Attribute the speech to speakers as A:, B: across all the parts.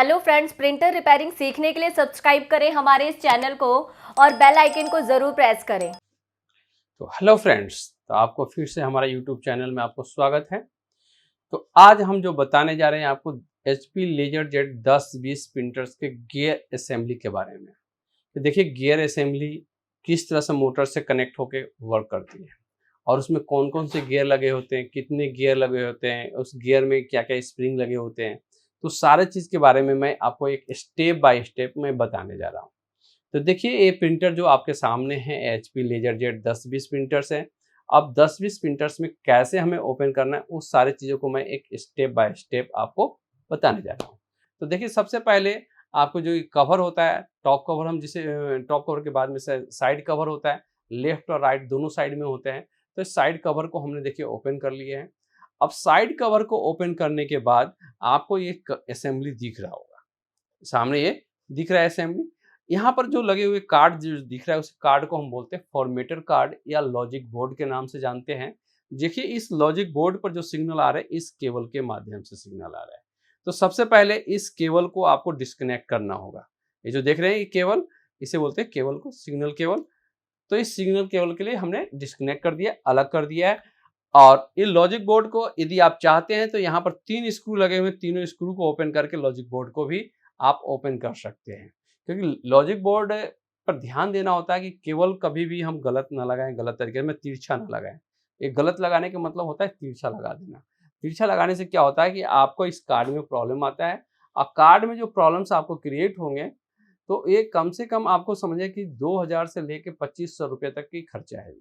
A: Hello friends, printer repairing सीखने के लिए सब्सक्राइब करें हमारे इस चैनल को और बेल आइकन को ज़रूर प्रेस करें।
B: तो हेलो फ्रेंड्स, तो आपको फिर से हमारा यूट्यूब चैनल में आपको स्वागत है। तो आज हम जो बताने जा रहे हैं आपको HP LaserJet 1020 प्रिंटर्स के गियर असेंबली के बारे में। तो देखिए गियर असेंबली किस तरह से मोटर से कनेक्ट होकर वर्क करती है और उसमें कौन कौन से गियर लगे होते हैं, कितने गियर लगे होते हैं, उस गियर में क्या क्या स्प्रिंग लगे होते हैं। तो सारे चीज़ के बारे में मैं आपको एक स्टेप बाय स्टेप में बताने जा रहा हूँ। तो देखिए ये प्रिंटर जो आपके सामने है HP LaserJet 1020 प्रिंटर्स है। अब 10-20 प्रिंटर्स में कैसे हमें ओपन करना है उस सारी चीज़ों को मैं एक स्टेप बाय स्टेप आपको बताने जा रहा हूँ। तो देखिए सबसे पहले आपको जो कवर होता है, टॉप कवर हम जिसे टॉप कवर के बाद में साइड कवर होता है, लेफ्ट और राइट दोनों साइड में होते हैं। तो इस साइड कवर को हमने देखिए ओपन कर लिए हैं। अब साइड कवर को ओपन करने के बाद आपको ये असेंबली दिख रहा होगा, सामने ये दिख रहा है असेंबली। यहाँ पर जो लगे हुए कार्ड जो दिख रहा है उस कार्ड को हम बोलते हैं फॉर्मेटर कार्ड या लॉजिक बोर्ड के नाम से जानते हैं। देखिए इस लॉजिक बोर्ड पर जो सिग्नल आ रहा है इस केबल के माध्यम से सिग्नल आ रहा है। तो सबसे पहले इस केबल को आपको डिस्कनेक्ट करना होगा। ये जो देख रहे हैं ये केबल, इसे बोलते हैं केबल को सिग्नल केबल। तो इस सिग्नल केबल के लिए हमने डिस्कनेक्ट कर दिया, अलग कर दिया है। और इस लॉजिक बोर्ड को यदि आप चाहते हैं तो यहाँ पर 3 स्क्रू लगे हुए, तीनों स्क्रू को ओपन करके लॉजिक बोर्ड को भी आप ओपन कर सकते हैं। क्योंकि लॉजिक बोर्ड पर ध्यान देना होता है कि केवल कभी भी हम गलत ना लगाएं, गलत तरीके में तिरछा ना लगाएं। एक गलत लगाने का मतलब होता है तिरछा लगा देना। तिरछा लगाने से क्या होता है कि आपको इस कार्ड में प्रॉब्लम आता है और कार्ड में जो प्रॉब्लम्स आपको क्रिएट होंगे तो ये कम से कम आपको समझे कि 2000 से लेके 2500 रुपये तक की खर्चा है।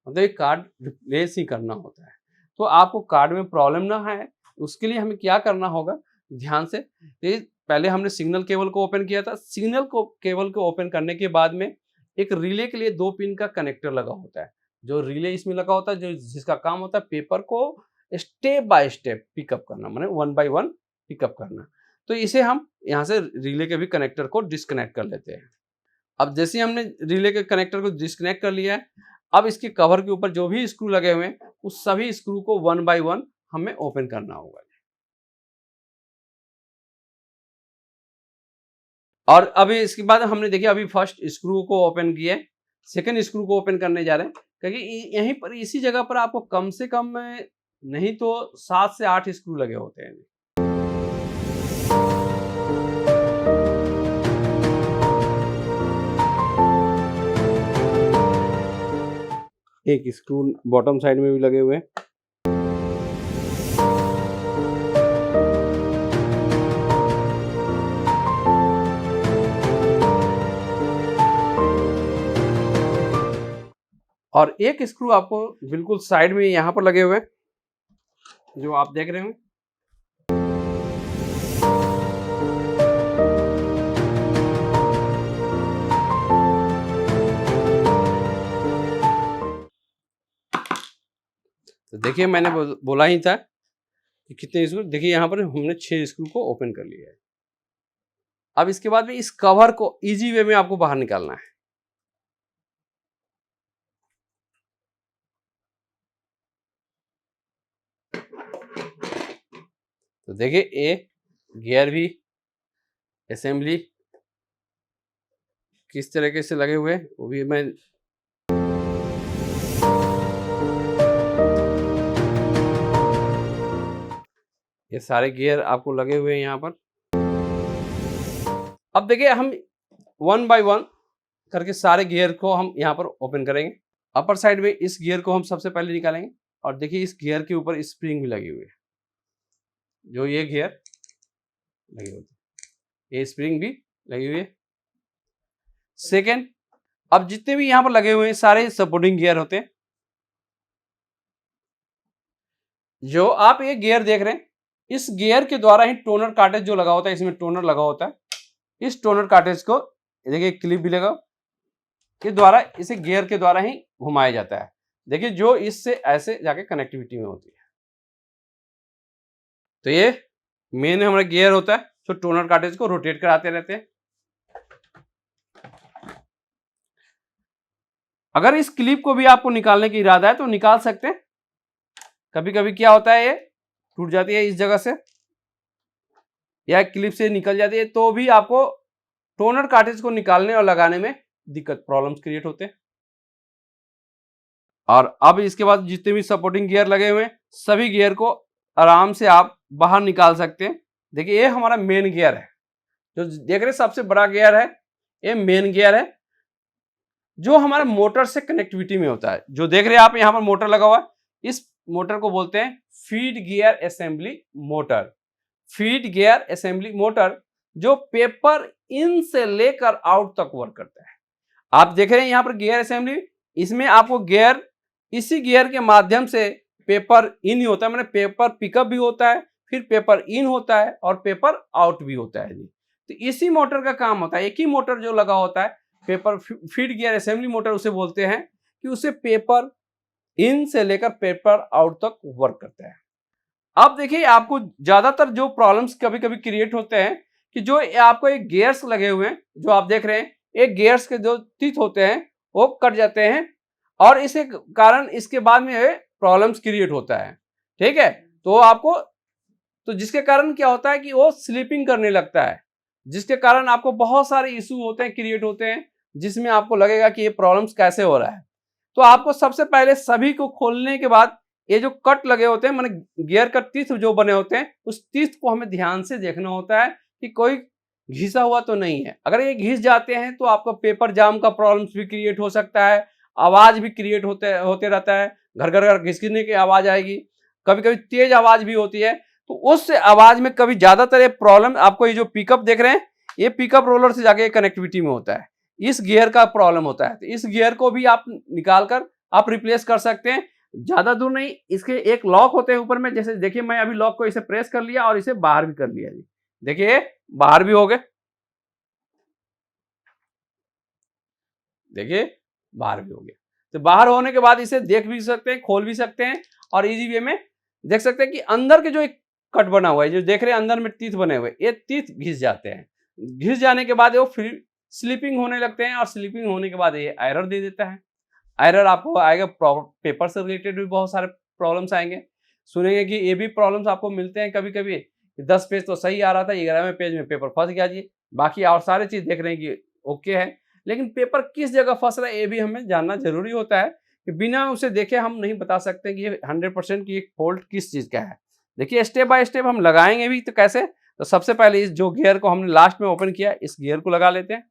B: मतलब एक कार्ड रिप्लेस ही करना होता है। तो आपको कार्ड में प्रॉब्लम ना है उसके लिए हमें क्या करना होगा ध्यान से। पहले हमने सिग्नल केबल को ओपन किया था। सिग्नल को केबल को ओपन करने के बाद में एक रिले के लिए 2 पिन का कनेक्टर लगा होता है। जो रिले इसमें लगा होता है, जो जिसका काम होता है पेपर को स्टेप बाय स्टेप पिकअप करना, माने 1 बाय 1 पिकअप करना। तो इसे हम यहाँ से रिले के भी कनेक्टर को डिस्कनेक्ट कर लेते हैं। अब जैसे ही हमने रिले के कनेक्टर को डिस्कनेक्ट कर लिया है, अब इसके कवर के ऊपर जो भी स्क्रू लगे हुए हैं उस सभी स्क्रू को 1 बाय 1 हमें ओपन करना होगा। और अभी इसके बाद हमने देखिए अभी फर्स्ट स्क्रू को ओपन किया है, सेकंड स्क्रू को ओपन करने जा रहे हैं क्योंकि यहीं पर इसी जगह पर आपको कम से कम नहीं तो 7 से 8 स्क्रू लगे होते हैं। एक स्क्रू बॉटम साइड में भी लगे हुए हैं। और एक स्क्रू आपको बिल्कुल साइड में यहाँ पर लगे हुए हैं, जो आप देख रहे हो। तो देखिए मैंने बोला ही था कि कितने स्क्रू, देखिए यहाँ पर हमने 6 स्क्रू को ओपन कर लिया है। अब इसके बाद में इस कवर को इजी वे में आपको बाहर निकालना है। तो देखिए ये गियर भी असेंबली किस तरीके से लगे हुए हैं वो भी मैं ये सारे गियर आपको लगे हुए हैं यहाँ पर। अब देखिए हम 1 बाय 1 करके सारे गियर को हम यहाँ पर ओपन करेंगे। अपर साइड में इस गियर को हम सबसे पहले निकालेंगे और देखिए इस गियर के ऊपर स्प्रिंग भी लगी हुई है, जो ये गियर लगी हुई है, ये स्प्रिंग भी लगी हुई है। सेकेंड, अब जितने भी यहाँ पर लगे हुए हैं सारे सपोर्टिंग गियर होते हैं। जो आप ये गियर देख रहे हैं इस गियर के द्वारा ही टोनर कार्टेज जो लगा होता है, इसमें टोनर लगा होता है, इस टोनर कार्टेज को देखिए क्लिप भी लगा के द्वारा इसे गियर के द्वारा ही घुमाया जाता है। देखिए जो इससे ऐसे जाके कनेक्टिविटी में होती है। तो ये मेन हमारा गियर होता है जो टोनर कार्टेज को रोटेट कराते रहते हैं। अगर इस क्लिप को भी आपको निकालने की इरादा है तो निकाल सकते हैं। कभी कभी क्या होता है ये टूट जाती है इस जगह से, या क्लिप से निकल जाती है तो भी आपको टोनर कार्ट्रिज को निकालने और लगाने में दिक्कत प्रॉब्लम्स क्रिएट होते हैं। और अब इसके बाद जितने भी सपोर्टिंग गियर लगे हुए हैं सभी गियर को आराम से आप बाहर निकाल सकते हैं। देखिए ये हमारा मेन गियर है, जो देख रहे सबसे बड़ा गियर है, ये मेन गियर है जो हमारे मोटर से कनेक्टिविटी में होता है। जो देख रहे हैं आप यहाँ पर मोटर लगा हुआ है, इस मोटर को बोलते हैं feed gear assembly motor. Feed gear assembly motor जो पेपर इन से लेकर आउट तक वर्क करता है। आप देख रहे हैं यहाँ पर गियर असेंबली, इसमें आपको गियर इसी गियर के माध्यम से पेपर इन ही होता है, मैंने पेपर पिकअप भी होता है, फिर पेपर इन होता है और पेपर आउट भी होता है जी। तो इसी मोटर का काम होता है, एक ही मोटर जो लगा होता है paper feed gear assembly motor उसे बोलते हैं कि उसे पेपर इन से लेकर पेपर आउट तक वर्क करता है। अब देखिए आपको ज्यादातर जो प्रॉब्लम्स कभी कभी क्रिएट होते हैं कि जो आपको एक गियर्स लगे हुए हैं, जो आप देख रहे हैं एक गियर्स के जो टीथ होते हैं वो कट जाते हैं और इसे कारण इसके बाद में प्रॉब्लम्स क्रिएट होता है। ठीक है, तो आपको तो जिसके कारण क्या होता है कि वो स्लिपिंग करने लगता है, जिसके कारण आपको बहुत सारे इशू होते हैं क्रिएट होते हैं, जिसमें आपको लगेगा कि ये प्रॉब्लम्स कैसे हो रहा है। तो आपको सबसे पहले सभी को खोलने के बाद ये जो कट लगे होते हैं, माने गियर का टीथ जो बने होते हैं, उस टीथ को हमें ध्यान से देखना होता है कि कोई घिसा हुआ तो नहीं है। अगर ये घिस जाते हैं तो आपका पेपर जाम का प्रॉब्लम्स भी क्रिएट हो सकता है, आवाज भी क्रिएट होते रहता है, घर घर घर घिसने की आवाज आएगी, कभी कभी तेज आवाज भी होती है। तो उस आवाज में कभी ज्यादातर ये प्रॉब्लम आपको ये जो पिकअप देख रहे हैं ये पिकअप रोलर से जाके कनेक्टिविटी में होता है, इस गियर का प्रॉब्लम होता है। तो इस गियर को भी आप निकाल कर आप रिप्लेस कर सकते हैं, ज्यादा दूर नहीं। इसके एक लॉक होते हैं ऊपर में, जैसे देखिए मैं अभी लॉक को इसे प्रेस कर लिया और इसे बाहर भी कर लिया जी, देखिए बाहर भी हो गए, देखिए बाहर भी हो गया। तो बाहर होने के बाद इसे देख भी सकते हैं, खोल भी सकते हैं और इजी वे में देख सकते हैं कि अंदर के जो एक कट बना हुआ है, जो देख रहे हैं अंदर में टीथ बने हुए, ये टीथ घिस जाते हैं। घिस जाने के बाद वो फिर स्लिपिंग होने लगते हैं और स्लिपिंग होने के बाद ये एरर दे देता है। एरर आपको आएगा, पेपर से रिलेटेड भी बहुत सारे प्रॉब्लम्स आएंगे, सुनेंगे कि ये भी प्रॉब्लम्स आपको मिलते हैं कभी कभी, 10 पेज तो सही आ रहा था, 11वें पेज में पेपर फंस गया जी, बाकी और सारे चीज देख रहे हैं कि ओके है, लेकिन पेपर किस जगह फंस रहा है ये भी हमें जानना जरूरी होता है कि बिना उसे देखे हम नहीं बता सकते कि ये 100% की एक फॉल्ट किस चीज का है। देखिए स्टेप बाय स्टेप हम लगाएंगे भी, तो कैसे, तो सबसे पहले इस जो गियर को हमने लास्ट में ओपन किया इस गियर को लगा लेते हैं।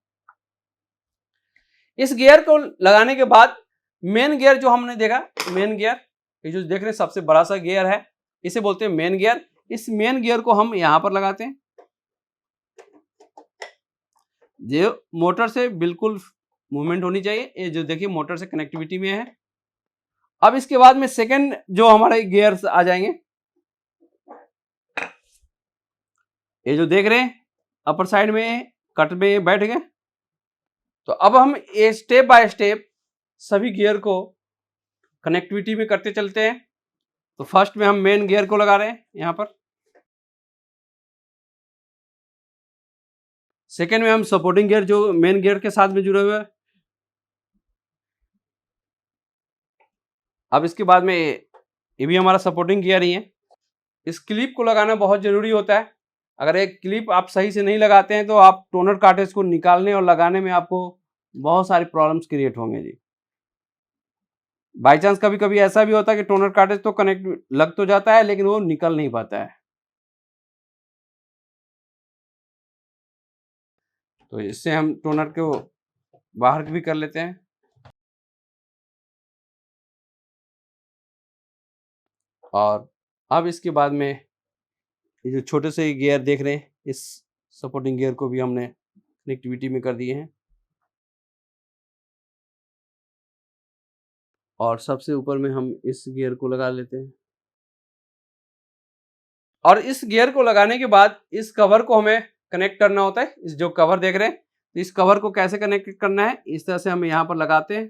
B: इस गियर को लगाने के बाद मेन गियर जो हमने देखा, मेन गियर ये जो देख रहे हैं सबसे बड़ा सा गियर है, इसे बोलते हैं मेन गियर। इस मेन गियर को हम यहां पर लगाते हैं, जो मोटर से बिल्कुल मूवमेंट होनी चाहिए, ये जो देखिए मोटर से कनेक्टिविटी में है। अब इसके बाद में सेकंड जो हमारे गियर्स आ जाएंगे, ये जो देख रहे हैं अपर साइड में कट में बैठ गए। तो अब हम ये स्टेप बाय स्टेप सभी गियर को कनेक्टिविटी में करते चलते हैं। तो फर्स्ट में हम मेन गियर को लगा रहे हैं यहां पर, सेकेंड में हम सपोर्टिंग गियर जो मेन गियर के साथ में जुड़े हुए हैं। अब इसके बाद में ये भी हमारा सपोर्टिंग गियर ही है। इस क्लिप को लगाना बहुत जरूरी होता है, अगर एक क्लिप आप सही से नहीं लगाते हैं तो आप टोनर कार्ट्रिज को निकालने और लगाने में आपको बहुत सारी प्रॉब्लम्स क्रिएट होंगे जी। बाई चांस कभी कभी ऐसा भी होता है कि टोनर कार्ट्रिज तो कनेक्ट लग तो जाता है लेकिन वो निकल नहीं पाता है। तो इससे हम टोनर को बाहर भी कर लेते हैं। और अब इसके बाद में ये जो छोटे से गियर देख रहे हैं, इस सपोर्टिंग गियर को भी हमने कनेक्टिविटी में कर दिए हैं। और सबसे ऊपर में हम इस गियर को लगा लेते हैं। और इस गियर को लगाने के बाद इस कवर को हमें कनेक्ट करना होता है। इस जो कवर देख रहे हैं, तो इस कवर को कैसे कनेक्ट करना है, इस तरह से हम यहाँ पर लगाते हैं।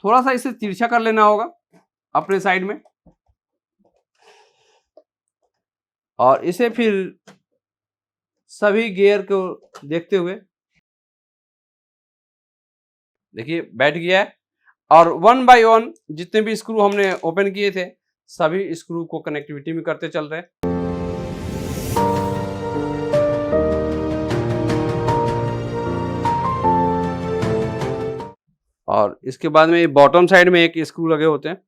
B: थोड़ा सा इसे तिरछा कर लेना होगा अपने साइड में, और इसे फिर सभी गियर को देखते हुए देखिए बैठ गया है। और 1 बाय 1 जितने भी स्क्रू हमने ओपन किए थे सभी स्क्रू को कनेक्टिविटी में करते चल रहे हैं। और इसके बाद में ये बॉटम साइड में एक स्क्रू लगे होते हैं।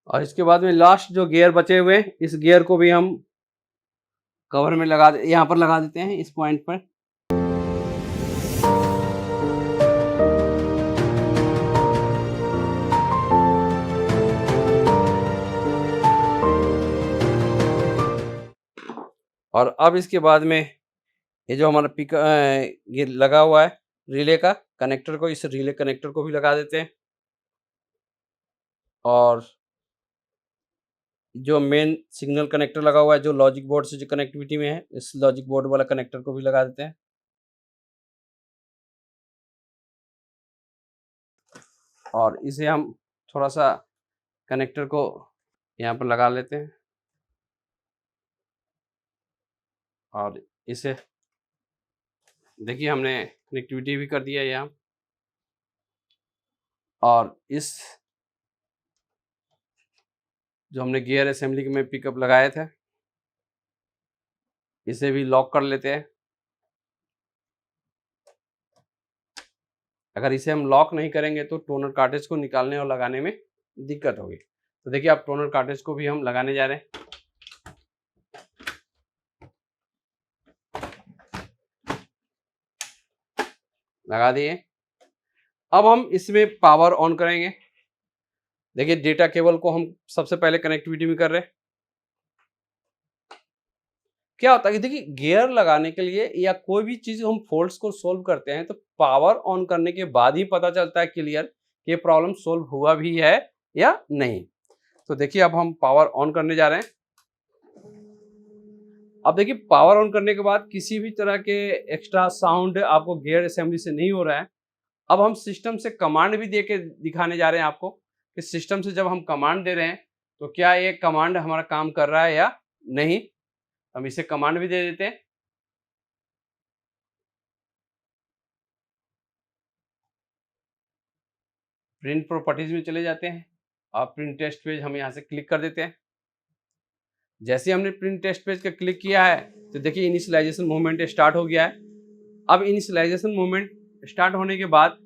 B: और इसके बाद में लास्ट जो गियर बचे हुए हैं, इस गियर को भी हम कवर में यहाँ पर लगा देते हैं, इस पॉइंट पर। और अब इसके बाद में ये जो हमारा ये लगा हुआ है रिले का कनेक्टर को, इस रिले कनेक्टर को भी लगा देते हैं। और जो मेन सिग्नल कनेक्टर लगा हुआ है जो लॉजिक बोर्ड से जो कनेक्टिविटी में है, इस लॉजिक बोर्ड वाला कनेक्टर को भी लगा देते हैं। और इसे हम थोड़ा सा कनेक्टर को यहाँ पर लगा लेते हैं और इसे देखिए हमने कनेक्टिविटी भी कर दिया है यहाँ। और इस जो हमने गियर असेंबली में पिकअप लगाए थे, इसे भी लॉक कर लेते हैं। अगर इसे हम लॉक नहीं करेंगे तो टोनर कार्ट्रिज को निकालने और लगाने में दिक्कत होगी। तो देखिए आप टोनर कार्ट्रिज को भी हम लगाने जा रहे हैं। लगा दिए। अब हम इसमें पावर ऑन करेंगे। देखिए डेटा केबल को हम सबसे पहले कनेक्टिविटी में कर रहे हैं। क्या होता है कि देखिए गियर लगाने के लिए या कोई भी चीज हम फॉल्ट्स को सोल्व करते हैं तो पावर ऑन करने के बाद ही पता चलता है क्लियर कि ये प्रॉब्लम सोल्व हुआ भी है या नहीं। तो देखिए अब हम पावर ऑन करने जा रहे हैं। अब देखिए पावर ऑन करने के बाद किसी भी तरह के एक्स्ट्रा साउंड आपको गियर असेंबली से नहीं हो रहा है। अब हम सिस्टम से कमांड भी दे के दिखाने जा रहे हैं आपको कि सिस्टम से जब हम कमांड दे रहे हैं तो क्या ये कमांड हमारा काम कर रहा है या नहीं। हम इसे कमांड भी दे देते हैं। प्रिंट प्रॉपर्टीज में चले जाते हैं और प्रिंट टेस्ट पेज हम यहाँ से क्लिक कर देते हैं। जैसे हमने प्रिंट टेस्ट पेज का क्लिक किया है तो देखिए इनिशियलाइजेशन मूवमेंट स्टार्ट हो गया है। अब इनिशियलाइजेशन मूवमेंट स्टार्ट होने के बाद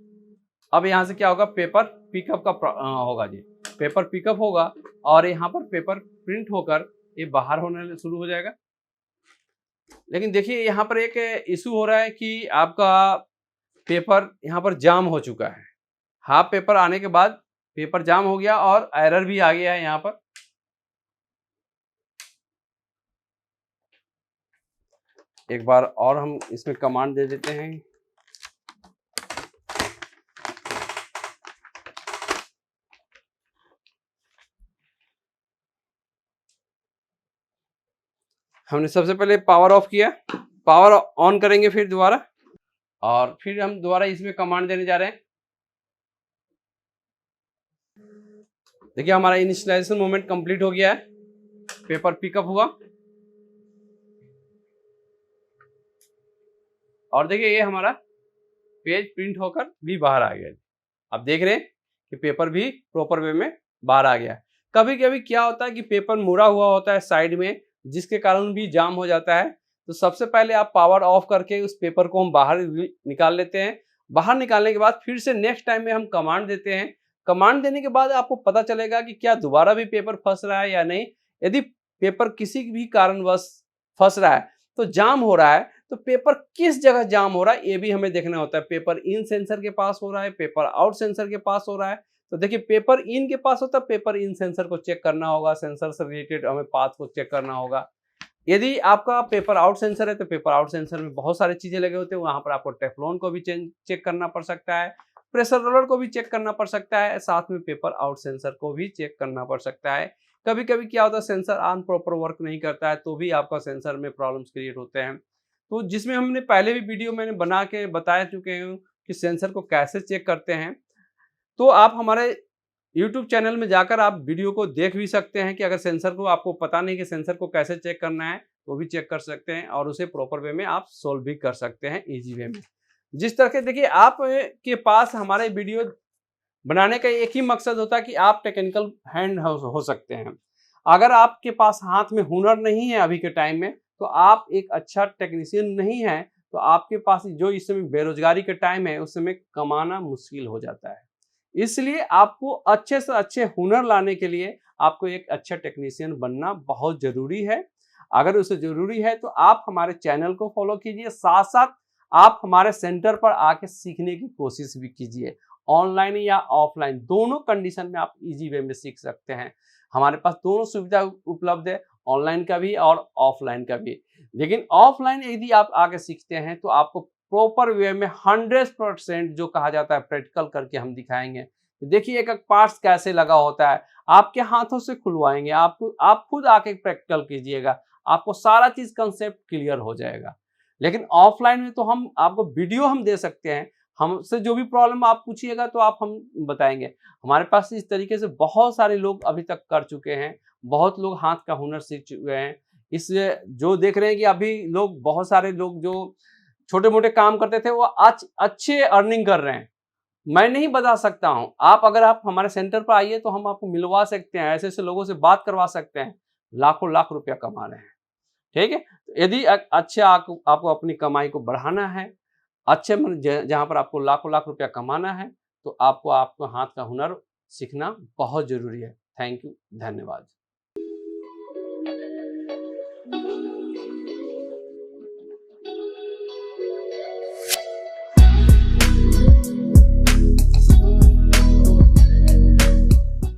B: अब यहाँ से क्या होगा, पेपर पिकअप का होगा जी। पेपर पिकअप होगा और यहाँ पर पेपर प्रिंट होकर ये बाहर होने शुरू हो जाएगा। लेकिन देखिए यहाँ पर एक इशू हो रहा है कि आपका पेपर यहाँ पर जाम हो चुका है। हाफ पेपर आने के बाद पेपर जाम हो गया और एरर भी आ गया है यहाँ पर। एक बार और हम इसमें कमांड दे देते हैं। हमने सबसे पहले पावर ऑफ किया, पावर ऑन करेंगे फिर दोबारा, और फिर हम दोबारा इसमें कमांड देने जा रहे हैं। देखिए हमारा इनिशियलाइजेशन मोमेंट कंप्लीट हो गया है, पेपर पिकअप हुआ और देखिए ये हमारा पेज प्रिंट होकर भी बाहर आ गया। आप देख रहे हैं कि पेपर भी प्रॉपर वे में बाहर आ गया। कभी कभी क्या होता है कि पेपर मुड़ा हुआ होता है साइड में, जिसके कारण भी जाम हो जाता है। तो सबसे पहले आप पावर ऑफ करके उस पेपर को हम बाहर निकाल लेते हैं। बाहर निकालने के बाद फिर से नेक्स्ट टाइम में हम कमांड देते हैं। कमांड देने के बाद आपको पता चलेगा कि क्या दोबारा भी पेपर फंस रहा है या नहीं। यदि पेपर किसी भी कारणवश फंस रहा है तो जाम हो रहा है, तो पेपर किस जगह जाम हो रहा है ये भी हमें देखना होता है। पेपर इन सेंसर के पास हो रहा है, पेपर आउट सेंसर के पास हो रहा है। तो देखिए पेपर इन के पास होता है, पेपर इन सेंसर को चेक करना होगा, सेंसर से रिलेटेड हमें पाथ को चेक करना होगा। यदि आपका पेपर आउट सेंसर है तो पेपर आउट सेंसर में बहुत सारी चीजें लगे होते हैं, वहां पर आपको टेफ्लॉन को भी चेक करना पड़ सकता है, प्रेशर रोलर को भी चेक करना पड़ सकता है, साथ में पेपर आउट सेंसर को भी चेक करना पड़ सकता है। कभी कभी क्या होता है सेंसर ऑन प्रॉपर वर्क नहीं करता है, तो भी आपका सेंसर में प्रॉब्लम्स क्रिएट होते हैं। तो जिसमें हमने पहले भी वीडियो मैंने बना के बता चुके हूँ कि सेंसर को कैसे चेक करते हैं। तो आप हमारे YouTube चैनल में जाकर आप वीडियो को देख भी सकते हैं कि अगर सेंसर को आपको पता नहीं कि सेंसर को कैसे चेक करना है, तो भी चेक कर सकते हैं और उसे प्रॉपर वे में आप सोल्व भी कर सकते हैं इजी वे में। जिस तरह के देखिए आप के पास हमारे वीडियो बनाने का एक ही मकसद होता है कि आप टेक्निकल हैंड हो सकते हैं। अगर आपके पास हाथ में हुनर नहीं है अभी के टाइम में, तो आप एक अच्छा टेक्नीशियन नहीं है, तो आपके पास जो इस समय बेरोजगारी के टाइम है उस समय कमाना मुश्किल हो जाता है। इसलिए आपको अच्छे से अच्छे हुनर लाने के लिए आपको एक अच्छा टेक्नीशियन बनना बहुत जरूरी है। अगर उसे जरूरी है तो आप हमारे चैनल को फॉलो कीजिए, साथ साथ आप हमारे सेंटर पर आके सीखने की कोशिश भी कीजिए। ऑनलाइन या ऑफलाइन दोनों कंडीशन में आप इजी वे में सीख सकते हैं। हमारे पास दोनों सुविधा उपलब्ध है, ऑनलाइन का भी और ऑफलाइन का भी। लेकिन ऑफलाइन यदि आप आके सीखते हैं तो आपको प्रॉपर वे में 100% जो कहा जाता है प्रैक्टिकल करके हम दिखाएंगे। देखिए एक एक पार्ट्स कैसे लगा होता है, आपके हाथों से खुलवाएंगे, आप खुद आके प्रैक्टिकल कीजिएगा, आपको सारा चीज कंसेप्ट क्लियर हो जाएगा। लेकिन ऑफलाइन में तो हम आपको वीडियो हम दे सकते हैं, हमसे जो भी प्रॉब्लम आप पूछिएगा तो आप हम बताएंगे। हमारे पास इस तरीके से बहुत सारे लोग अभी तक कर चुके हैं, बहुत लोग हाथ का हुनर सीख चुके हैं। इसलिए जो देख रहे हैं कि अभी लोग बहुत सारे लोग जो छोटे मोटे काम करते थे वो आज अच्छे अर्निंग कर रहे हैं। मैं नहीं बता सकता हूं, अगर आप हमारे सेंटर पर आइए तो हम आपको मिलवा सकते हैं, ऐसे ऐसे लोगों से बात करवा सकते हैं, लाखों लाख रुपया कमा रहे हैं। ठीक है, यदि अच्छे आपको अपनी कमाई को बढ़ाना है, अच्छे जहां पर आपको लाखों लाख रुपया कमाना है, तो आपको हाथ का हुनर सीखना बहुत जरूरी है। थैंक यू, धन्यवाद।